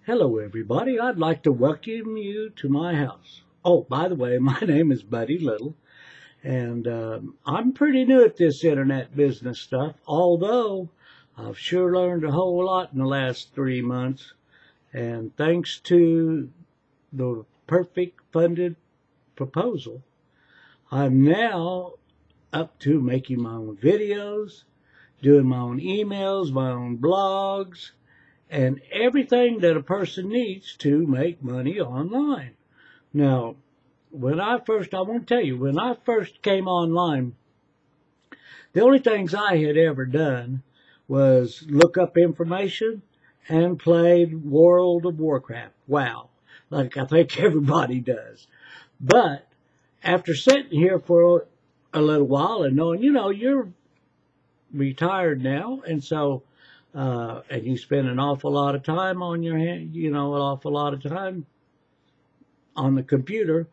Hello, everybody. I'd like to welcome you to my house. Oh, by the way, my name is Buddy Little, and I'm pretty new at this internet business stuff, although I've sure learned a whole lot in the last 3 months. And thanks to the perfect funded proposal, I'm now up to making my own videos, doing my own emails, my own blogs, and everything that a person needs to make money online. Now, I want to tell you, when I first came online, the only things I had ever done was look up information and played World of Warcraft. Wow. Like I think everybody does. But after sitting here for a little while and knowing, you're retired now, and so and you spend an awful lot of time on your hand, an awful lot of time on the computer.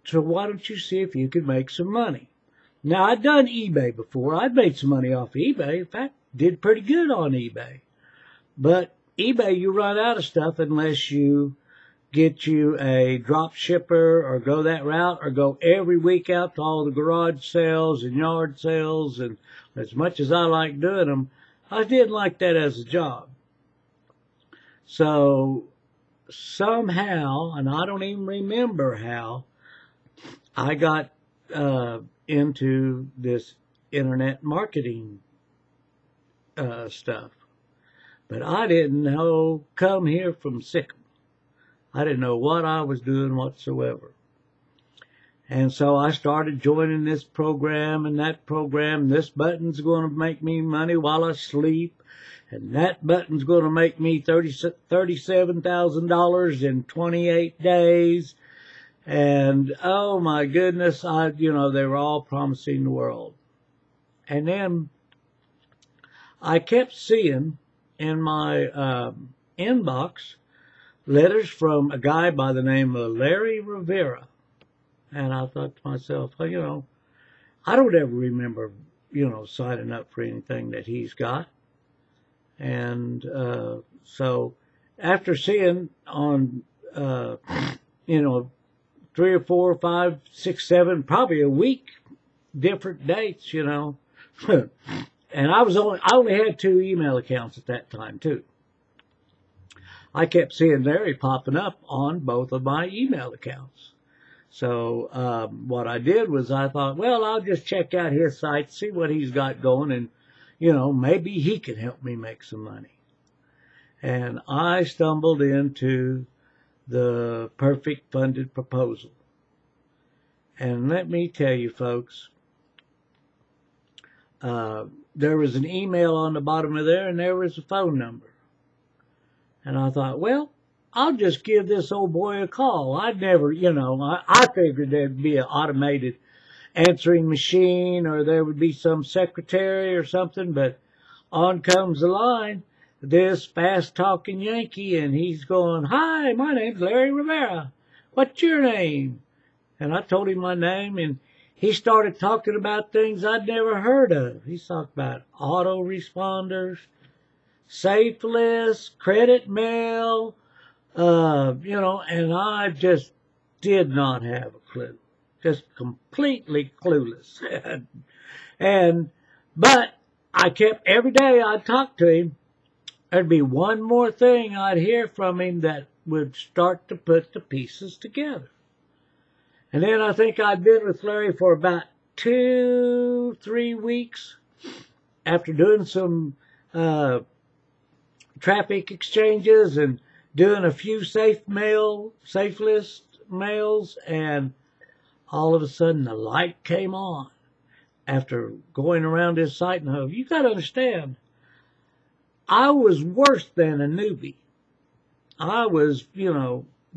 So why don't you see if you could make some money? Now, I'd done eBay before. I'd made some money off eBay. In fact, did pretty good on eBay. But eBay, you run out of stuff unless you get you a drop shipper or go that route or go every week out to all the garage sales and yard sales. And as much as I like doing them, I didn't like that as a job. So somehow, and I don't even remember how, I got into this internet marketing stuff. But I didn't know, come here from Sikkim. I didn't know what I was doing whatsoever. And so I started joining this program and that program. This button's going to make me money while I sleep. And that button's going to make me $37,000 in 28 days. And oh my goodness, they were all promising the world. And then I kept seeing in my inbox letters from a guy by the name of Larry Rivera. And I thought to myself, I don't ever remember, signing up for anything that he's got. And so after seeing on, 3 or 4 or 5, 6, 7, probably a week, different dates, and I only had 2 email accounts at that time too. I kept seeing Larry popping up on both of my email accounts. So what I did was I thought, well, I'll just check out his site, see what he's got going, and, maybe he can help me make some money. And I stumbled into the perfect funded proposal. And let me tell you, folks, there was an email on the bottom of there, and there was a phone number. And I thought, well, I'll just give this old boy a call. I'd never, I figured there'd be an automated answering machine or there would be some secretary or something, but on comes the line, this fast-talking Yankee, and he's going, "Hi, my name's Larry Rivera. What's your name?" And I told him my name, and he started talking about things I'd never heard of. He talked about autoresponders, safe lists, credit mail, and I just did not have a clue. Just completely clueless. But I kept, every day I'd talk to him, there'd be one more thing I'd hear from him that would start to put the pieces together. And then I think I'd been with Larry for about 2-3 weeks after doing some traffic exchanges and doing a few safe list mails, and all of a sudden the light came on after going around this site. And you got to understand, I was worse than a newbie. I was,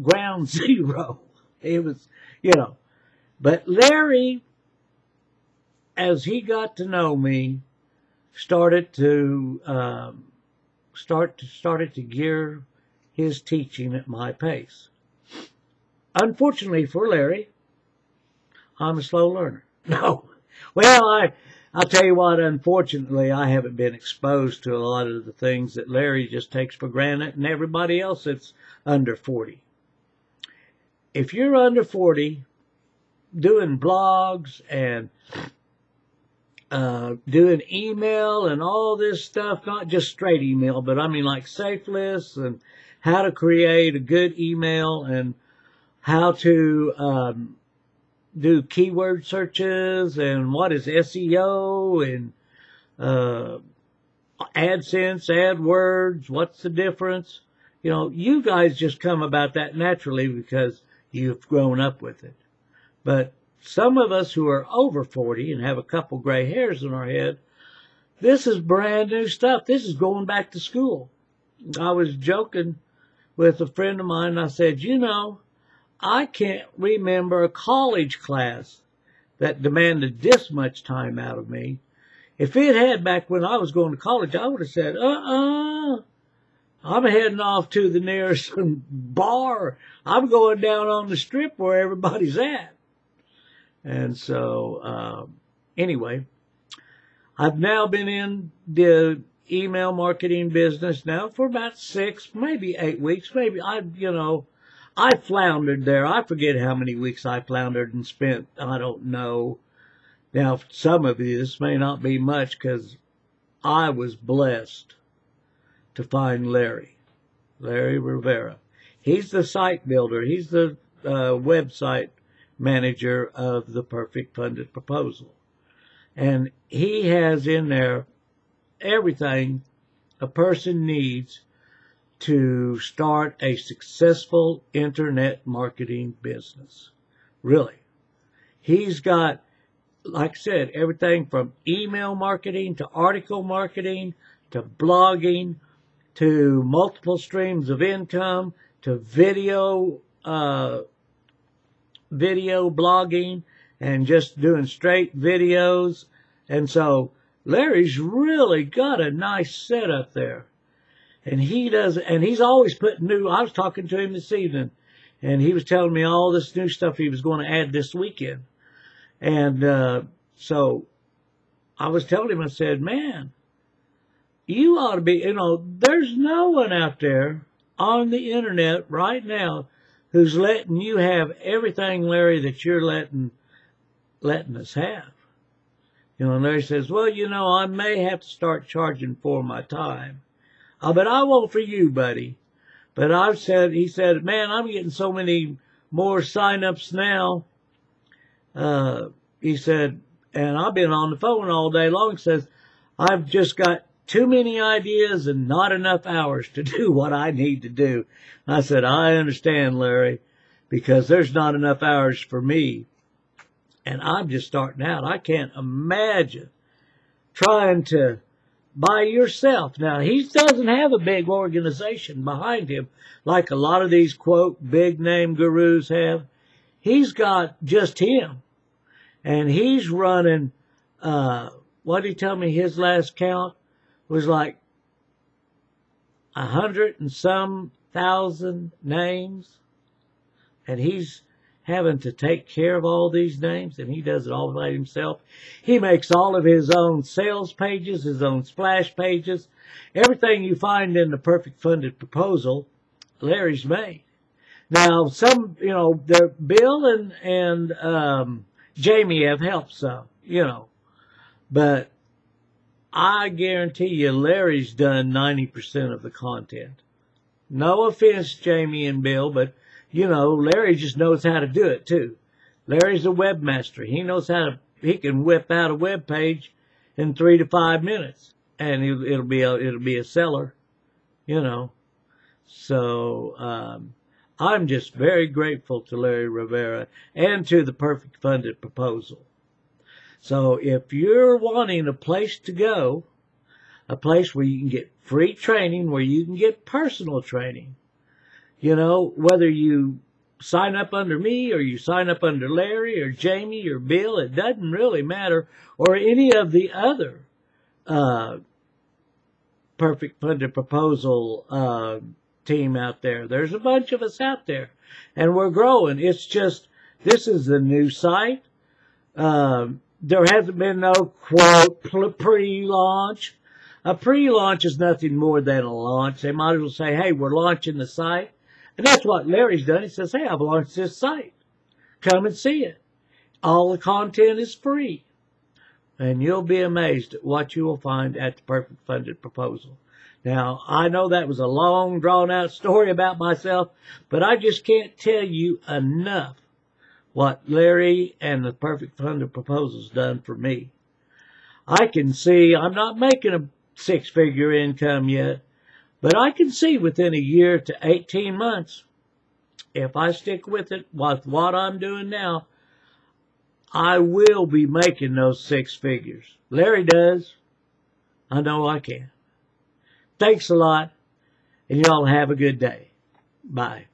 ground zero. It was, But Larry, as he got to know me, started to gear his teaching at my pace. Unfortunately for Larry, I'm a slow learner. No. Well, I'll tell you what, unfortunately, I haven't been exposed to a lot of the things that Larry just takes for granted and everybody else that's under 40. If you're under 40, doing blogs and doing email and all this stuff, not just straight email, but I mean like safe lists and how to create a good email and how to do keyword searches and what is SEO and AdSense, AdWords, what's the difference? You know, you guys just come about that naturally because you've grown up with it. But some of us who are over 40 and have a couple gray hairs in our head, this is brand new stuff. This is going back to school. I was joking with a friend of mine, and I said, you know, I can't remember a college class that demanded this much time out of me. If it had back when I was going to college, I would have said, I'm heading off to the nearest bar. I'm going down on the strip where everybody's at. And so, anyway, I've now been in the email marketing business now for about 6, maybe 8 weeks. Maybe I floundered there. I forget how many weeks I floundered and spent. I don't know. Now, some of you, this may not be much because I was blessed to find Larry Rivera. He's the site builder. He's the website manager of the Perfect Funded Proposal. And he has in there everything a person needs to start a successful internet marketing business. Really. He's got, like I said, everything from email marketing to article marketing to blogging to multiple streams of income to video blogging and just doing straight videos. And so Larry's really got a nice setup there. And he's always putting I was talking to him this evening, and he was telling me all this new stuff he was going to add this weekend. And so I was telling him, I said, man, you ought to be, there's no one out there on the internet right now who's letting you have everything, Larry, that you're letting us have. And Larry says, well, I may have to start charging for my time. But I won't for you, buddy. But he said, man, I'm getting so many more sign-ups now. He said, and I've been on the phone all day long. He says, I've just got too many ideas and not enough hours to do what I need to do. I said, I understand, Larry, because there's not enough hours for me. And I'm just starting out. I can't imagine trying to by yourself. Now, he doesn't have a big organization behind him like a lot of these, quote, big name gurus have. He's got just him. And he's running, what did he tell me his last count was like 100 and some thousand names. And he's having to take care of all these names, and he does it all by himself. He makes all of his own sales pages, his own splash pages. Everything you find in the Perfect Funded Proposal, Larry's made. Now, Bill and Jamie have helped some, but I guarantee you Larry's done 90% of the content. No offense, Jamie and Bill, but Larry just knows how to do it too. Larry's a webmaster. He knows he can whip out a web page in 3 to 5 minutes, and it'll be a seller, So, I'm just very grateful to Larry Rivera and to the Perfect Funded Proposal. So if you're wanting a place to go, a place where you can get free training, where you can get personal training, whether you sign up under me or you sign up under Larry or Jamie or Bill, it doesn't really matter, or any of the other Perfect Funded Proposal team out there. There's a bunch of us out there, and we're growing. It's just, this is the new site. there hasn't been no, quote, pre-launch. A pre-launch is nothing more than a launch. They might as well say, hey, we're launching the site. And that's what Larry's done. He says, hey, I've launched this site. Come and see it. All the content is free. And you'll be amazed at what you will find at the Perfect Funded Proposal. Now, I know that was a long, drawn-out story about myself, but I just can't tell you enough what Larry and the Perfect Funded Proposal's done for me. I can see, I'm not making a six-figure income yet, but I can see within a year to 18 months, if I stick with it, with what I'm doing now, I will be making those six figures. Larry does. I know I can. Thanks a lot, and y'all have a good day. Bye.